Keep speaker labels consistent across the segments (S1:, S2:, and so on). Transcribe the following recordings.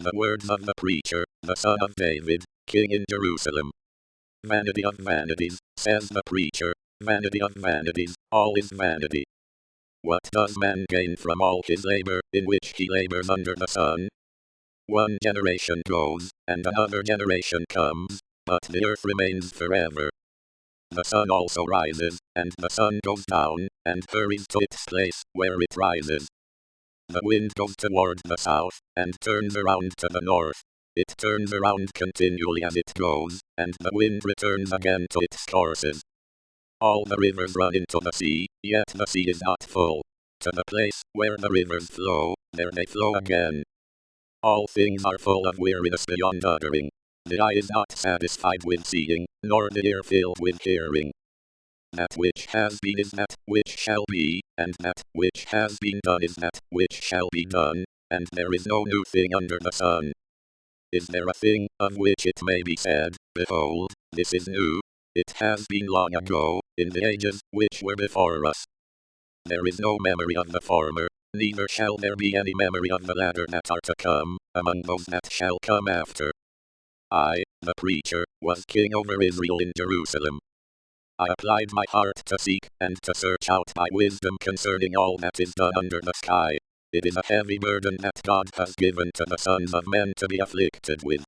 S1: the words of the preacher, the son of David, king in Jerusalem. Vanity of vanities, says the preacher, vanity of vanities, all is vanity. What does man gain from all his labor, in which he labors under the sun? One generation goes, and another generation comes, but the earth remains forever. The sun also rises, and the sun goes down, and hurries to its place, where it rises. The wind goes toward the south, and turns around to the north. It turns around continually as it goes, and the wind returns again to its courses. All the rivers run into the sea, yet the sea is not full. To the place where the rivers flow, there they flow again. All things are full of weariness beyond uttering. The eye is not satisfied with seeing, nor the ear filled with hearing. That which has been is that which shall be, and that which has been done is that which shall be done, and there is no new thing under the sun. Is there a thing of which it may be said, behold, this is new? It has been long ago, in the ages which were before us. There is no memory of the former, neither shall there be any memory of the latter that are to come, among those that shall come after. I, the preacher, was king over Israel in Jerusalem. I applied my heart to seek and to search out by wisdom concerning all that is done under the sky. It is a heavy burden that God has given to the sons of men to be afflicted with.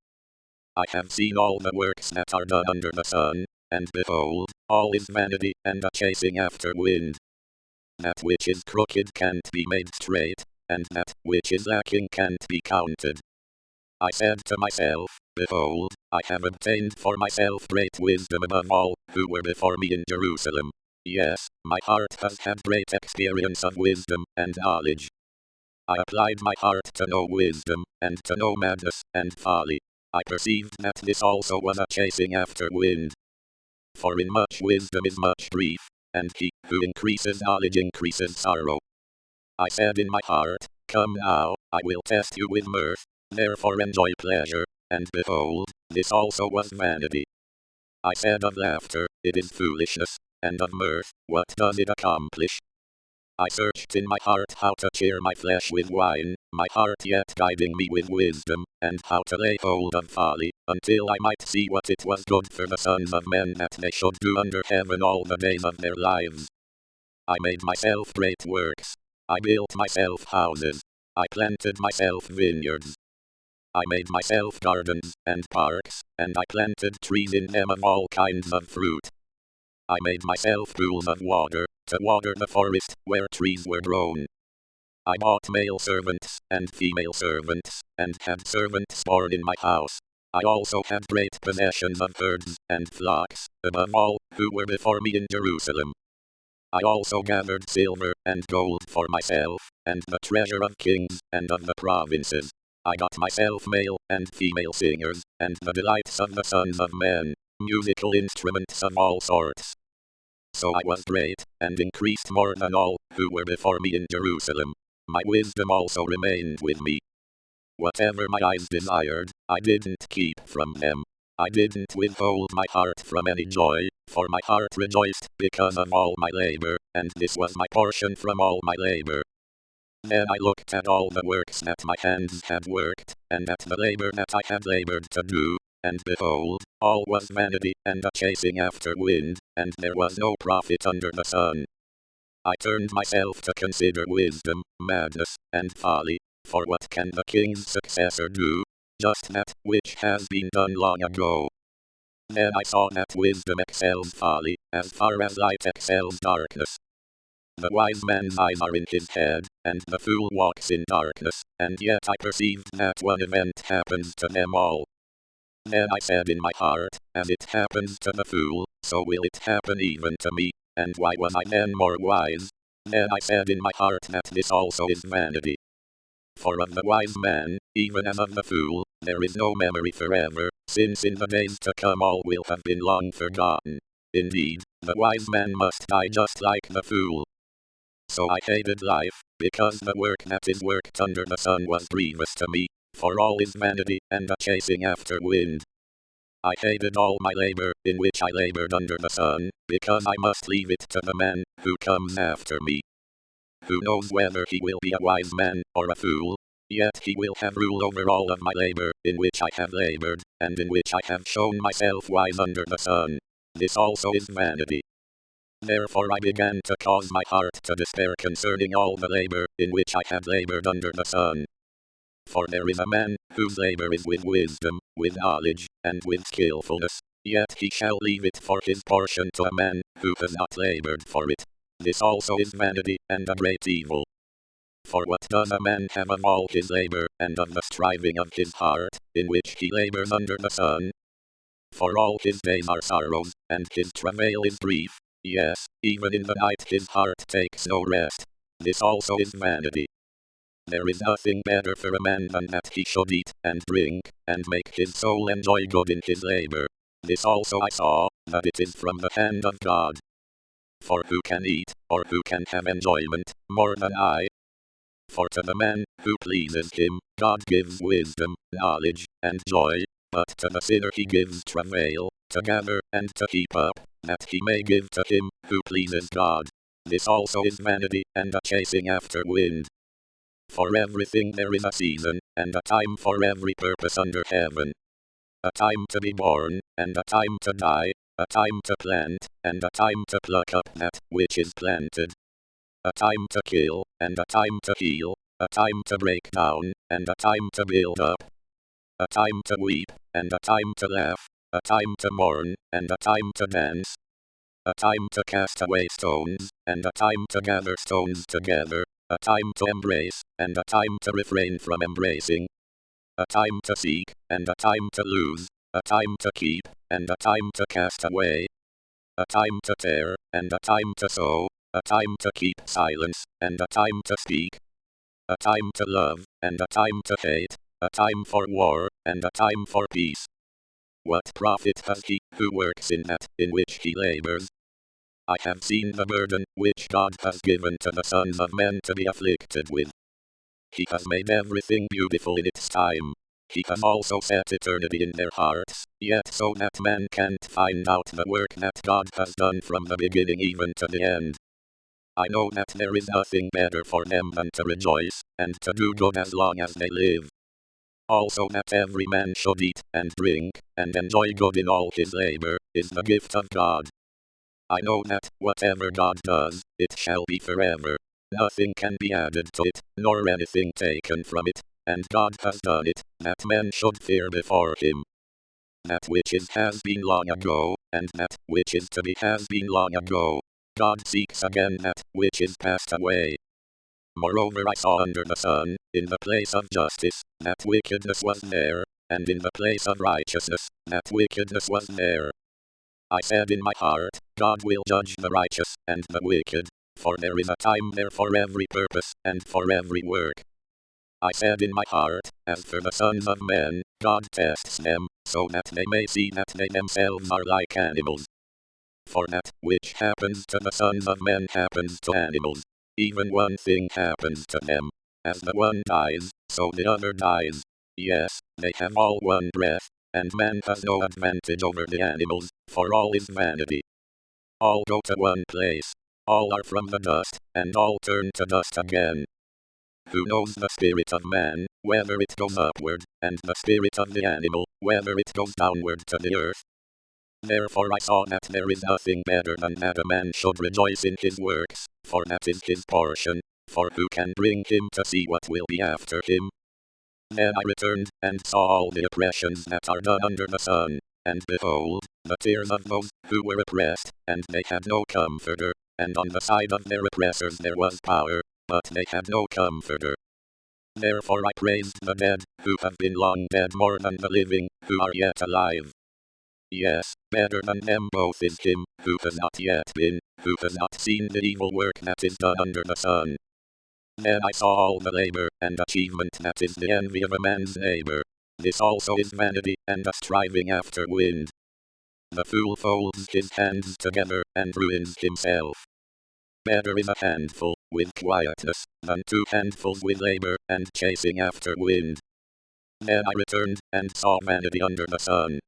S1: I have seen all the works that are done under the sun, and behold, all is vanity and a chasing after wind. That which is crooked can't be made straight, and that which is lacking can't be counted. I said to myself, behold, I have obtained for myself great wisdom above all who were before me in Jerusalem. Yes, my heart has had great experience of wisdom and knowledge. I applied my heart to know wisdom, and to know madness and folly. I perceived that this also was a chasing after wind. For in much wisdom is much grief, and he who increases knowledge increases sorrow. I said in my heart, come now, I will test you with mirth, therefore enjoy pleasure, and behold, this also was vanity. I said of laughter, it is foolishness, and of mirth, what does it accomplish? I searched in my heart how to cheer my flesh with wine, my heart yet guiding me with wisdom, and how to lay hold of folly, until I might see what it was good for the sons of men that they should do under heaven all the days of their lives. I made myself great works. I built myself houses. I planted myself vineyards. I made myself gardens and parks, and I planted trees in them of all kinds of fruit. I made myself pools of water, to water the forest where trees were grown. I bought male servants and female servants, and had servants born in my house. I also had great possessions of herds and flocks, above all who were before me in Jerusalem. I also gathered silver and gold for myself, and the treasure of kings and of the provinces. I got myself male and female singers, and the delights of the sons of men, musical instruments of all sorts. So I was great, and increased more than all who were before me in Jerusalem. My wisdom also remained with me. Whatever my eyes desired, I didn't keep from them. I didn't withhold my heart from any joy, for my heart rejoiced because of all my labor, and this was my portion from all my labor. Then I looked at all the works that my hands had worked, and at the labor that I had labored to do, and behold, all was vanity and a chasing after wind, and there was no profit under the sun. I turned myself to consider wisdom, madness, and folly, for what can the king's successor do? Just that which has been done long ago. Then I saw that wisdom excels folly, as far as light excels darkness. The wise man's eyes are in his head, and the fool walks in darkness, and yet I perceived that one event happens to them all. Then I said in my heart, as it happens to the fool, so will it happen even to me, and why was I then more wise? Then I said in my heart that this also is vanity. For of the wise man, even as of the fool, there is no memory forever, since in the days to come all will have been long forgotten. Indeed, the wise man must die just like the fool. So I hated life, because the work that is worked under the sun was grievous to me, for all is vanity and a chasing after wind. I hated all my labor, in which I labored under the sun, because I must leave it to the man who comes after me. Who knows whether he will be a wise man or a fool? Yet he will have rule over all of my labor, in which I have labored, and in which I have shown myself wise under the sun. This also is vanity. Therefore I began to cause my heart to despair concerning all the labor, in which I have labored under the sun. For there is a man, whose labor is with wisdom, with knowledge, and with skillfulness, yet he shall leave it for his portion to a man, who has not labored for it. This also is vanity, and a great evil. For what does a man have of all his labor, and of the striving of his heart, in which he labors under the sun? For all his days are sorrows, and his travail is grief, yes, even in the night his heart takes no rest. This also is vanity. There is nothing better for a man than that he should eat, and drink, and make his soul enjoy good in his labor. This also I saw, that it is from the hand of God. For who can eat, or who can have enjoyment, more than I? For to the man, who pleases him, God gives wisdom, knowledge, and joy, but to the sinner he gives travail, to gather, and to heap up, that he may give to him, who pleases God. This also is vanity, and a chasing after wind. For everything there is a season, and a time for every purpose under heaven. A time to be born, and a time to die, a time to plant, and a time to pluck up that which is planted. A time to kill, and a time to heal, a time to break down, and a time to build up. A time to weep, and a time to laugh, a time to mourn, and a time to dance. A time to cast away stones, and a time to gather stones together. A time to embrace, and a time to refrain from embracing. A time to seek, and a time to lose. A time to keep, and a time to cast away. A time to tear, and a time to sow. A time to keep silence, and a time to speak. A time to love, and a time to hate. A time for war, and a time for peace. What profit has he who works in that in which he labors? I have seen the burden which God has given to the sons of men to be afflicted with. He has made everything beautiful in its time. He has also set eternity in their hearts, yet so that man can't find out the work that God has done from the beginning even to the end. I know that there is nothing better for them than to rejoice, and to do good as long as they live. Also that every man should eat, and drink, and enjoy good in all his labor, is the gift of God. I know that, whatever God does, it shall be forever. Nothing can be added to it, nor anything taken from it, and God has done it, that men should fear before him. That which is has been long ago, and that which is to be has been long ago. God seeks again that which is passed away. Moreover I saw under the sun, in the place of justice, that wickedness was there, and in the place of righteousness, that wickedness was there. I said in my heart, God will judge the righteous and the wicked, for there is a time there for every purpose, and for every work. I said in my heart, as for the sons of men, God tests them, so that they may see that they themselves are like animals. For that which happens to the sons of men happens to animals. Even one thing happens to them. As the one dies, so the other dies. Yes, they have all one breath, and man has no advantage over the animals, for all is vanity. All go to one place. All are from the dust, and all turn to dust again. Who knows the spirit of man, whether it goes upward, and the spirit of the animal, whether it goes downward to the earth? Therefore I saw that there is nothing better than that a man should rejoice in his works, for that is his portion, for who can bring him to see what will be after him? Then I returned, and saw all the oppressions that are done under the sun, and behold, the tears of those who were oppressed, and they had no comforter, and on the side of their oppressors there was power, but they had no comforter. Therefore I praised the dead, who have been long dead more than the living, who are yet alive. Yes, better than them both is him, who has not yet been, who has not seen the evil work that is done under the sun. Then I saw all the labor and achievement that is the envy of a man's neighbor. This also is vanity, and a striving after wind. The fool folds his hands together, and ruins himself. Better is a handful, with quietness, than 2 handfuls with labor, and chasing after wind. Then I returned, and saw vanity under the sun.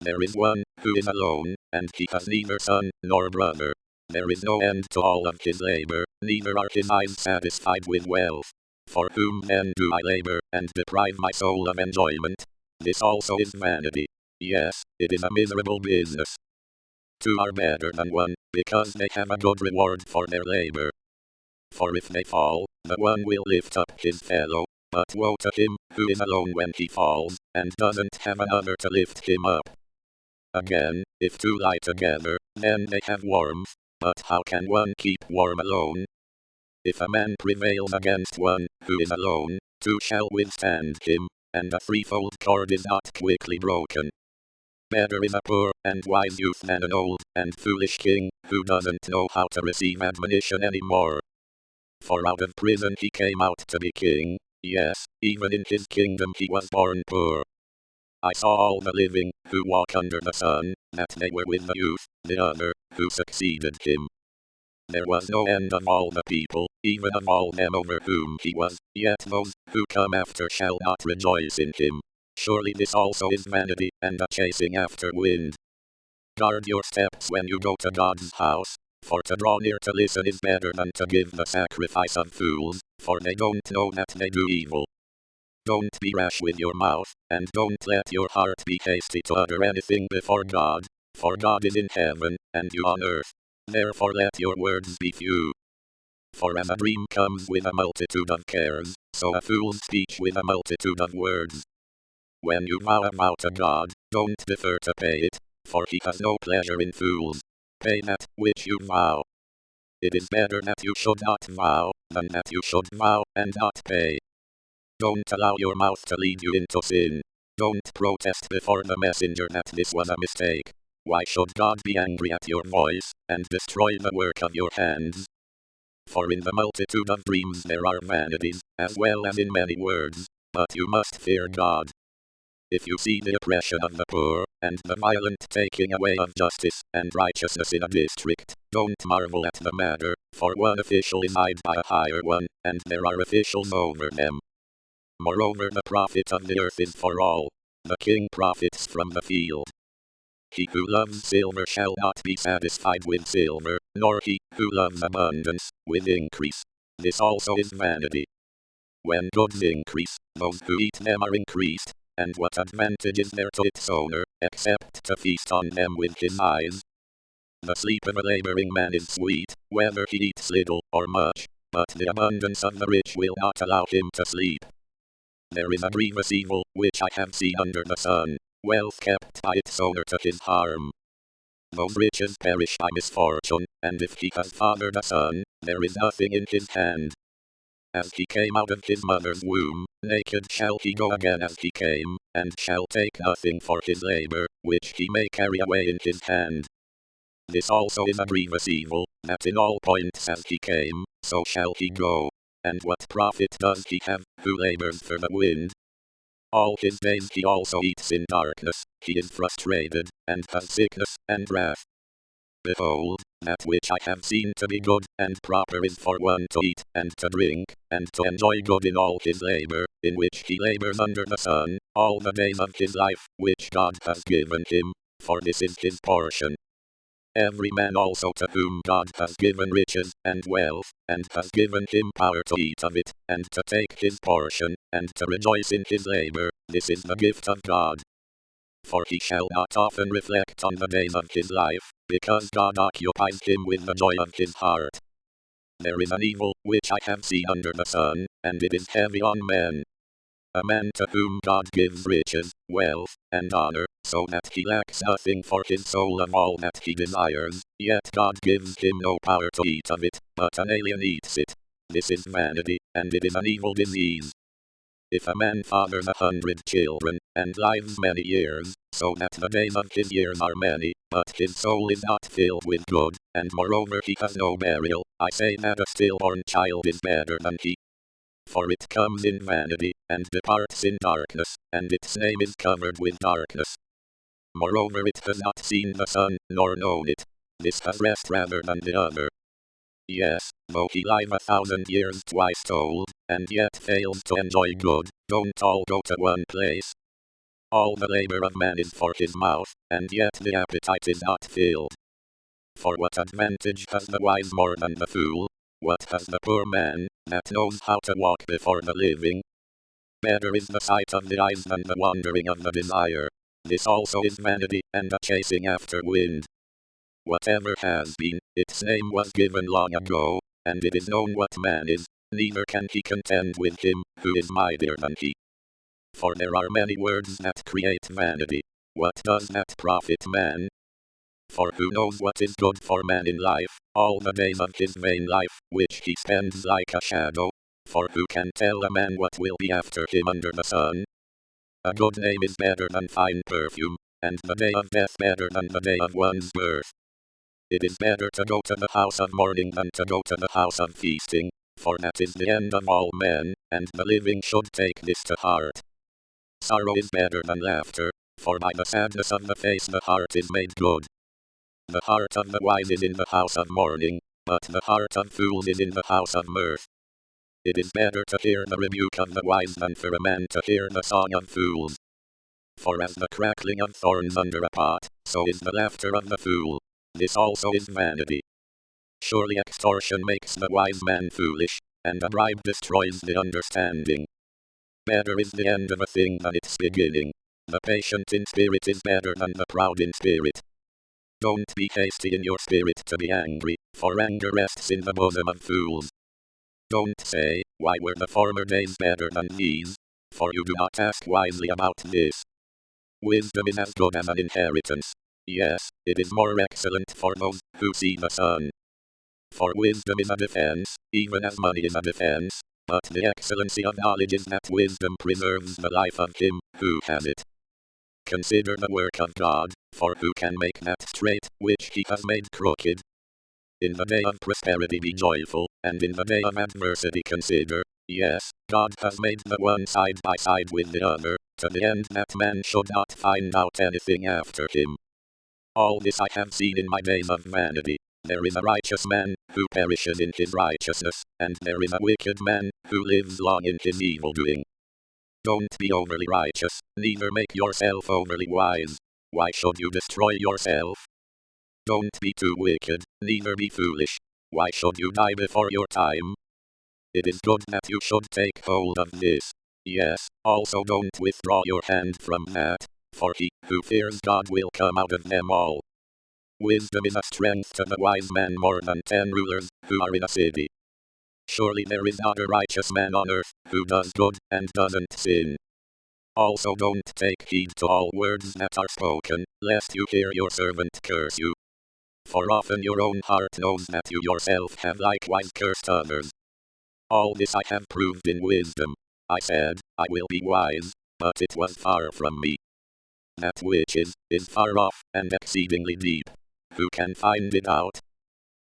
S1: There is one, who is alone, and he has neither son, nor brother. There is no end to all of his labor, neither are his eyes satisfied with wealth. For whom then do I labor, and deprive my soul of enjoyment? This also is vanity. Yes, it is a miserable business. Two are better than one, because they have a good reward for their labor. For if they fall, the one will lift up his fellow, but woe to him who is alone when he falls, and doesn't have another to lift him up. Again, if two lie together, then they have warmth, but how can one keep warm alone? If a man prevails against one who is alone, two shall withstand him, and a threefold cord is not quickly broken. Better is a poor and wise youth than an old and foolish king, who doesn't know how to receive admonition anymore. For out of prison he came out to be king, yes, even in his kingdom he was born poor. I saw all the living, who walk under the sun, that they were with the youth, the other, who succeeded him. There was no end of all the people, even of all them over whom he was, yet those who come after shall not rejoice in him. Surely this also is vanity, and a chasing after wind. Guard your steps when you go to God's house, for to draw near to listen is better than to give the sacrifice of fools, for they don't know that they do evil. Don't be rash with your mouth, and don't let your heart be hasty to utter anything before God, for God is in heaven, and you on earth. Therefore let your words be few. For as a dream comes with a multitude of cares, so a fool's speech with a multitude of words. When you vow a vow to God, don't defer to pay it, for he has no pleasure in fools. Pay that which you vow. It is better that you should not vow, than that you should vow and not pay. Don't allow your mouth to lead you into sin. Don't protest before the messenger that this was a mistake. Why should God be angry at your voice, and destroy the work of your hands? For in the multitude of dreams there are vanities, as well as in many words, but you must fear God. If you see the oppression of the poor, and the violent taking away of justice and righteousness in a district, don't marvel at the matter, for one official is eyed by a higher one, and there are officials over them. Moreover, the profit of the earth is for all. The king profits from the field. He who loves silver shall not be satisfied with silver, nor he who loves abundance with increase. This also is vanity. When goods increase, those who eat them are increased, and what advantage is there to its owner, except to feast on them with his eyes? The sleep of a laboring man is sweet, whether he eats little or much, but the abundance of the rich will not allow him to sleep. There is a grievous evil, which I have seen under the sun, wealth kept by its owner to his harm. Those riches perish by misfortune, and if he has fathered a son, there is nothing in his hand. As he came out of his mother's womb, naked shall he go again as he came, and shall take nothing for his labor, which he may carry away in his hand. This also is a grievous evil, that in all points as he came, so shall he go. And what profit does he have, who labors for the wind? All his days he also eats in darkness, he is frustrated, and has sickness and wrath. Behold, that which I have seen to be good and proper is for one to eat and to drink, and to enjoy good in all his labor, in which he labors under the sun, all the days of his life, which God has given him, for this is his portion. Every man also to whom God has given riches and wealth, and has given him power to eat of it, and to take his portion, and to rejoice in his labor, this is the gift of God. For he shall not often reflect on the days of his life, because God occupies him with the joy of his heart. There is an evil, which I have seen under the sun, and it is heavy on men. A man to whom God gives riches, wealth, and honor, so that he lacks nothing for his soul of all that he desires, yet God gives him no power to eat of it, but an alien eats it. This is vanity, and it is an evil disease. If a man fathers 100 children, and lives many years, so that the days of his years are many, but his soul is not filled with good, and moreover he has no burial, I say that a stillborn child is better than he. For it comes in vanity, and departs in darkness, and its name is covered with darkness. Moreover it has not seen the sun, nor known it. This has rest rather than the other. Yes, though he live 1,000 years twice told, and yet fails to enjoy good, don't all go to one place. All the labor of man is for his mouth, and yet the appetite is not filled. For what advantage has the wise more than the fool? What has the poor man? that knows how to walk before the living. Better is the sight of the eyes than the wandering of the desire. This also is vanity and a chasing after wind. Whatever has been, its name was given long ago, and it is known what man is, neither can he contend with him, who is mightier than he. For there are many words that create vanity. What does that profit man? For who knows what is good for man in life, all the days of his vain life, which he spends like a shadow? For who can tell a man what will be after him under the sun? A good name is better than fine perfume, and the day of death better than the day of one's birth. It is better to go to the house of mourning than to go to the house of feasting, for that is the end of all men, and the living should take this to heart. Sorrow is better than laughter, for by the sadness of the face the heart is made good. The heart of the wise is in the house of mourning, but the heart of fools is in the house of mirth. It is better to hear the rebuke of the wise than for a man to hear the song of fools. For as the crackling of thorns under a pot, so is the laughter of the fool. This also is vanity. Surely extortion makes the wise man foolish, and a bribe destroys the understanding. Better is the end of a thing than its beginning. The patient in spirit is better than the proud in spirit. Don't be hasty in your spirit to be angry, for anger rests in the bosom of fools. Don't say, why were the former days better than these? For you do not ask wisely about this. Wisdom is as good as an inheritance. Yes, it is more excellent for those who see the sun. For wisdom is a defense, even as money is a defense, but the excellency of knowledge is that wisdom preserves the life of him who has it. Consider the work of God, for who can make that straight which he has made crooked? In the day of prosperity be joyful, and in the day of adversity consider, yes, God has made the one side by side with the other, to the end that man should not find out anything after him. All this I have seen in my days of vanity. There is a righteous man, who perishes in his righteousness, and there is a wicked man, who lives long in his evil doing. Don't be overly righteous, neither make yourself overly wise. Why should you destroy yourself? Don't be too wicked, neither be foolish. Why should you die before your time? It is good that you should take hold of this. Yes, also don't withdraw your hand from that, for he who fears God will come out of them all. Wisdom is a strength to the wise man more than 10 rulers who are in a city. Surely there is not a righteous man on earth who does good and doesn't sin. Also don't take heed to all words that are spoken, lest you hear your servant curse you. For often your own heart knows that you yourself have likewise cursed others. All this I have proved in wisdom. I said, I will be wise, but it was far from me. That which is far off and exceedingly deep. Who can find it out?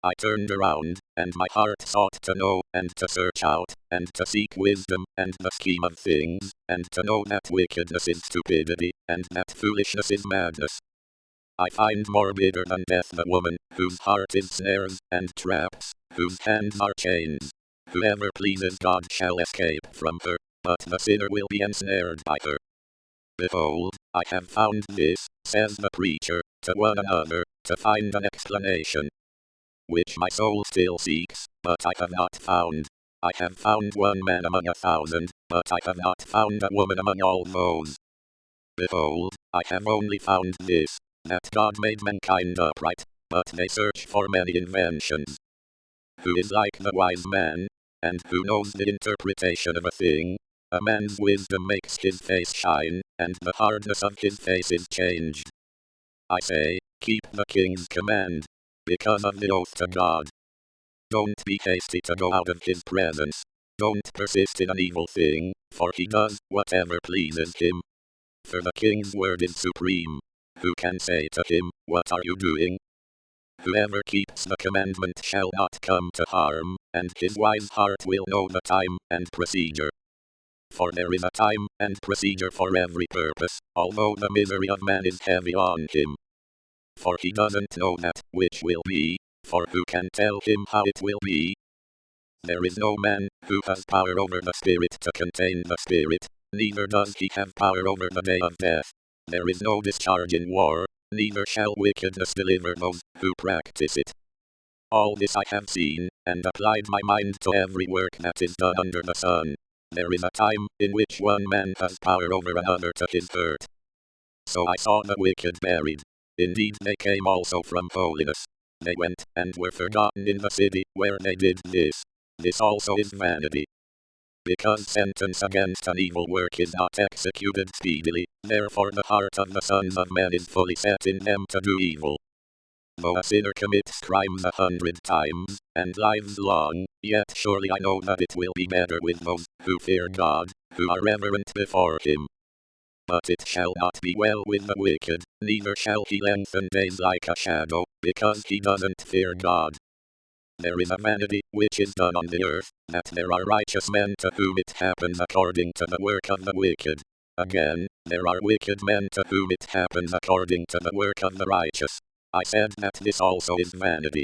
S1: I turned around, and my heart sought to know, and to search out, and to seek wisdom, and the scheme of things, and to know that wickedness is stupidity, and that foolishness is madness. I find more bitter than death the woman, whose heart is snares and traps, whose hands are chains. Whoever pleases God shall escape from her, but the sinner will be ensnared by her. Behold, I have found this, says the preacher, to one another, to find an explanation, which my soul still seeks, but I have not found. I have found one man among 1,000, but I have not found a woman among all those. Behold, I have only found this, that God made mankind upright, but they search for many inventions. Who is like the wise man, and who knows the interpretation of a thing? A man's wisdom makes his face shine, and the hardness of his face is changed. I say, keep the king's command, because of the oath to God. Don't be hasty to go out of his presence. Don't persist in an evil thing, for he does whatever pleases him. For the king's word is supreme. Who can say to him, what are you doing? Whoever keeps the commandment shall not come to harm, and his wise heart will know the time and procedure. For there is a time and procedure for every purpose, although the misery of man is heavy on him. For he doesn't know that which will be, for who can tell him how it will be? There is no man who has power over the spirit to contain the spirit, neither does he have power over the day of death. There is no discharge in war, neither shall wickedness deliver those who practice it. All this I have seen, and applied my mind to every work that is done under the sun. There is a time in which one man has power over another to his hurt. So I saw the wicked buried. Indeed they came also from holiness. They went, and were forgotten in the city where they did this. This also is vanity. Because sentence against an evil work is not executed speedily, therefore the heart of the sons of men is fully set in them to do evil. Though a sinner commits crimes 100 times, and lives long, yet surely I know that it will be better with those who fear God, who are reverent before him. But it shall not be well with the wicked, neither shall he lengthen days like a shadow, because he doesn't fear God. There is a vanity which is done on the earth, that there are righteous men to whom it happens according to the work of the wicked. Again, there are wicked men to whom it happens according to the work of the righteous. I said that this also is vanity.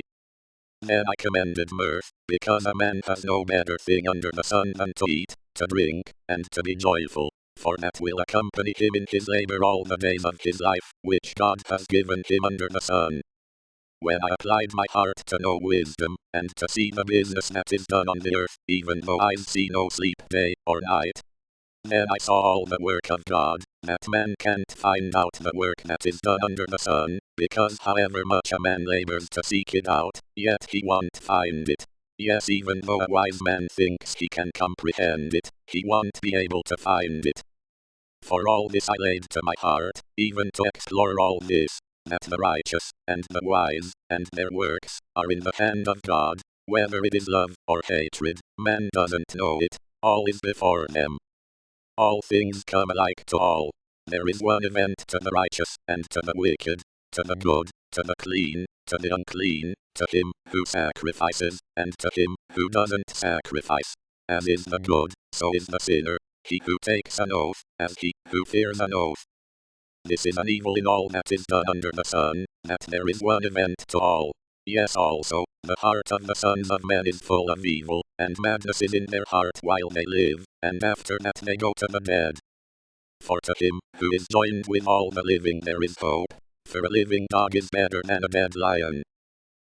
S1: Then I commended mirth, because a man has no better thing under the sun than to eat, to drink, and to be joyful, for that will accompany him in his labor all the days of his life, which God has given him under the sun. When I applied my heart to know wisdom, and to see the business that is done on the earth, even though eyes see no sleep day or night, then I saw all the work of God, that man can't find out the work that is done under the sun, because however much a man labors to seek it out, yet he won't find it. Yes, even though a wise man thinks he can comprehend it, he won't be able to find it. For all this I laid to my heart, even to explore all this, that the righteous, and the wise, and their works, are in the hand of God. Whether it is love or hatred, man doesn't know it, all is before them. All things come alike to all. There is one event to the righteous, and to the wicked, to the good, to the clean, to the unclean, to him who sacrifices, and to him who doesn't sacrifice. As is the good, so is the sinner, he who takes an oath, as he who fears an oath. This is an evil in all that is done under the sun, that there is one event to all. Yes, also, the heart of the sons of men is full of evil, and madness is in their heart while they live, and after that they go to the dead. For to him who is joined with all the living there is hope, for a living dog is better than a dead lion.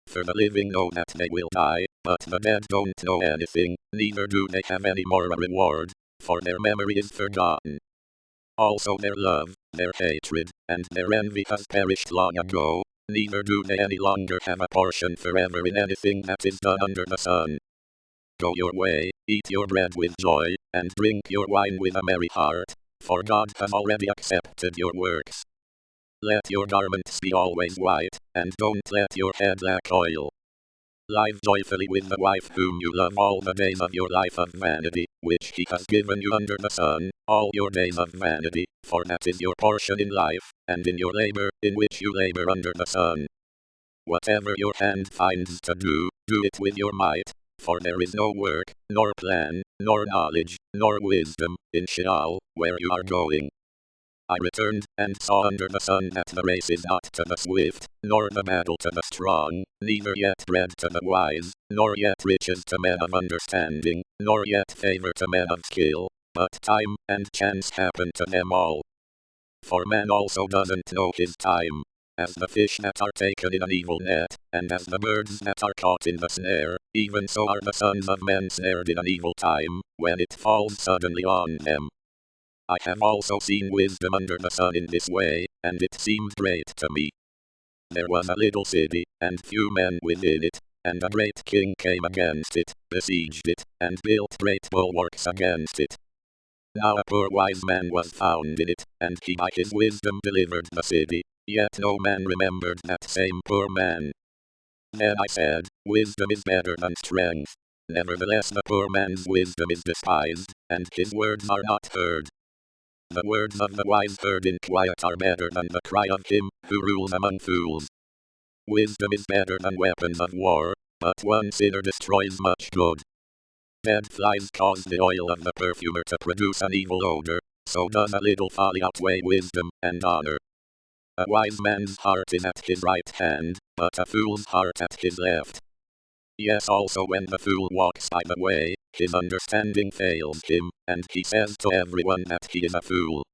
S1: For the living know that they will die, but the dead don't know anything, neither do they have any more a reward, for their memory is forgotten. Also their love, their hatred, and their envy has perished long ago, neither do they any longer have a portion forever in anything that is done under the sun. Go your way, eat your bread with joy, and drink your wine with a merry heart, for God has already accepted your works. Let your garments be always white, and don't let your head lack oil. Live joyfully with the wife whom you love all the days of your life of vanity, which he has given you under the sun, all your days of vanity, for that is your portion in life, and in your labor, in which you labor under the sun. Whatever your hand finds to do, do it with your might, for there is no work, nor plan, nor knowledge, nor wisdom, in Sheol, where you are going. I returned, and saw under the sun that the race is not to the swift, nor the battle to the strong, neither yet bread to the wise, nor yet riches to men of understanding, nor yet favor to men of skill, but time and chance happen to them all. For man also doesn't know his time. As the fish that are taken in an evil net, and as the birds that are caught in the snare, even so are the sons of men snared in an evil time, when it falls suddenly on them. I have also seen wisdom under the sun in this way, and it seemed great to me. There was a little city, and few men within it, and a great king came against it, besieged it, and built great bulwarks against it. Now a poor wise man was found in it, and he by his wisdom delivered the city, yet no man remembered that same poor man. Then I said, wisdom is better than strength. Nevertheless the poor man's wisdom is despised, and his words are not heard. The words of the wise heard in quiet are better than the cry of him who rules among fools. Wisdom is better than weapons of war, but one sinner destroys much good. Dead flies cause the oil of the perfumer to produce an evil odor, so does a little folly outweigh wisdom and honor. A wise man's heart is at his right hand, but a fool's heart at his left. Yes, also when the fool walks by the way, his understanding fails him, and he says to everyone that he is a fool.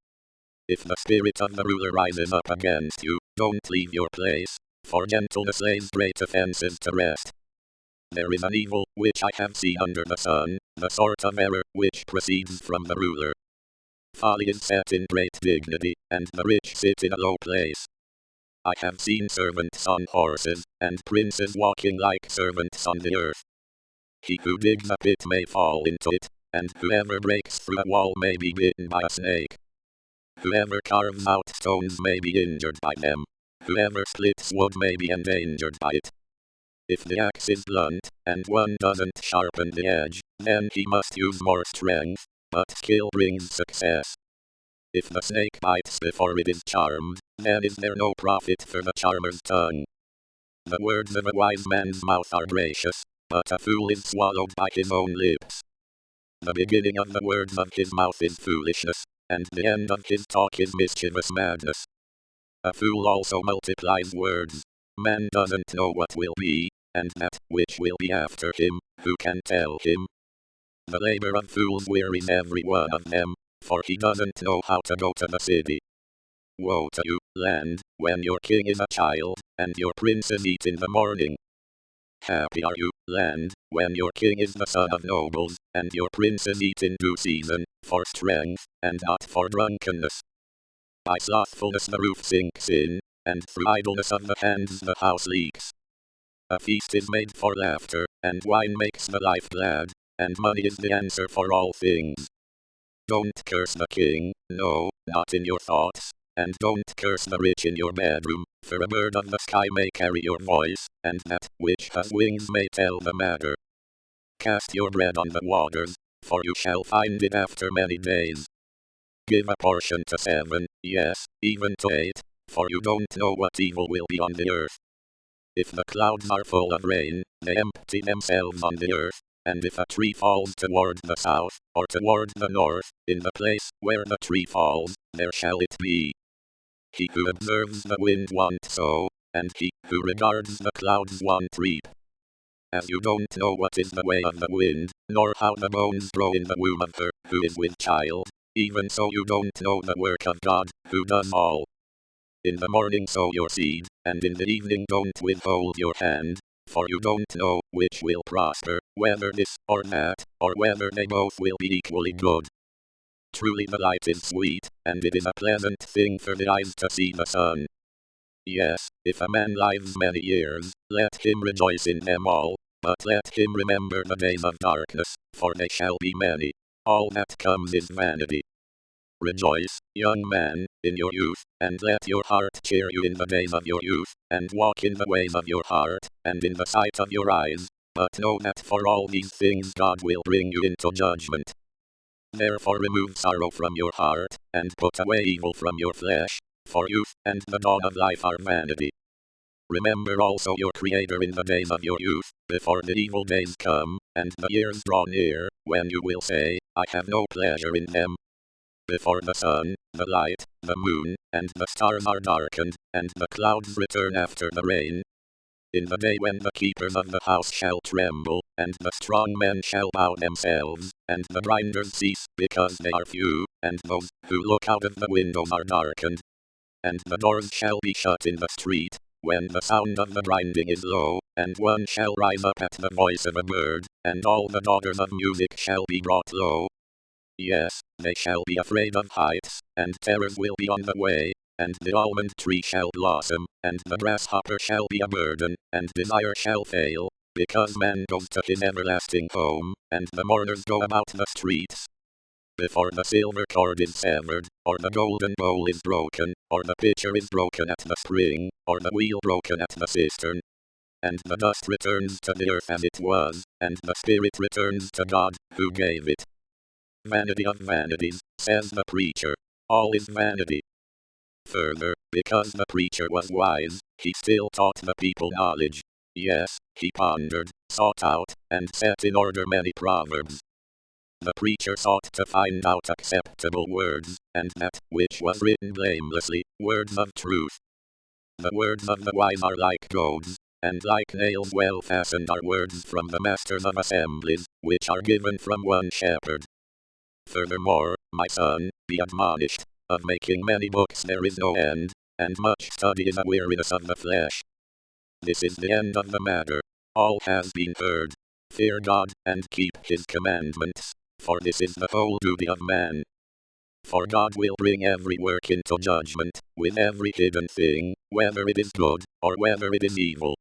S1: If the spirit of the ruler rises up against you, don't leave your place, for gentleness lays great offenses to rest. There is an evil which I have seen under the sun, the sort of error which proceeds from the ruler. Folly is set in great dignity, and the rich sit in a low place. I have seen servants on horses, and princes walking like servants on the earth. He who digs a pit may fall into it, and whoever breaks through a wall may be bitten by a snake. Whoever carves out stones may be injured by them. Whoever splits wood may be endangered by it. If the axe is blunt, and one doesn't sharpen the edge, then he must use more strength, but skill brings success. If the snake bites before it is charmed, then is there no profit for the charmer's tongue. The words of a wise man's mouth are gracious, but a fool is swallowed by his own lips. The beginning of the words of his mouth is foolishness, and the end of his talk is mischievous madness. A fool also multiplies words. Man doesn't know what will be, and that which will be after him, who can tell him? The labor of fools wearies every one of them, for he doesn't know how to go to the city. Woe to you, land, when your king is a child, and your princes eat in the morning. Happy are you, land, when your king is the son of nobles, and your princes eat in due season, for strength, and not for drunkenness. By slothfulness the roof sinks in, and through idleness of the hands the house leaks. A feast is made for laughter, and wine makes the life glad, and money is the answer for all things. Don't curse the king, no, not in your thoughts, and don't curse the rich in your bedroom, for a bird of the sky may carry your voice, and that which has wings may tell the matter. Cast your bread on the waters, for you shall find it after many days. Give a portion to 7, yes, even to 8, for you don't know what evil will be on the earth. If the clouds are full of rain, they empty themselves on the earth, and if a tree falls toward the south, or toward the north, in the place where the tree falls, there shall it be. He who observes the wind won't sow, and he who regards the clouds won't reap. As you don't know what is the way of the wind, nor how the bones grow in the womb of her who is with child, even so you don't know the work of God, who does all. In the morning sow your seed, and in the evening don't withhold your hand, for you don't know which will prosper, whether this or that, or whether they both will be equally good. Truly the light is sweet, and it is a pleasant thing for the eyes to see the sun. Yes, if a man lives many years, let him rejoice in them all, but let him remember the days of darkness, for they shall be many. All that comes is vanity. Rejoice, young man, in your youth, and let your heart cheer you in the days of your youth, and walk in the ways of your heart, and in the sight of your eyes, but know that for all these things God will bring you into judgment. Therefore remove sorrow from your heart, and put away evil from your flesh, for youth and the dawn of life are vanity. Remember also your Creator in the days of your youth, before the evil days come, and the years draw near, when you will say, I have no pleasure in them. Before the sun, the light, the moon, and the stars are darkened, and the clouds return after the rain. In the day when the keepers of the house shall tremble, and the strong men shall bow themselves, and the grinders cease because they are few, and those who look out of the windows are darkened. And the doors shall be shut in the street, when the sound of the grinding is low, and one shall rise up at the voice of a bird, and all the daughters of music shall be brought low. Yes, they shall be afraid of heights, and terrors will be on the way, and the almond tree shall blossom, and the grasshopper shall be a burden, and desire shall fail, because man goes to his everlasting home, and the mourners go about the streets. Before the silver cord is severed, or the golden bowl is broken, or the pitcher is broken at the spring, or the wheel broken at the cistern, and the dust returns to the earth as it was, and the spirit returns to God, who gave it. Vanity of vanities, says the preacher. All is vanity. Further, because the preacher was wise, he still taught the people knowledge. Yes, he pondered, sought out, and set in order many proverbs. The preacher sought to find out acceptable words, and that which was written blamelessly, words of truth. The words of the wise are like goads, and like nails well fastened are words from the masters of assemblies, which are given from one shepherd. Furthermore, my son, be admonished, of making many books there is no end, and much study is a weariness of the flesh. This is the end of the matter. all has been heard. Fear God and keep his commandments, for this is the whole duty of man. For God will bring every work into judgment, with every hidden thing, whether it is good, or whether it is evil.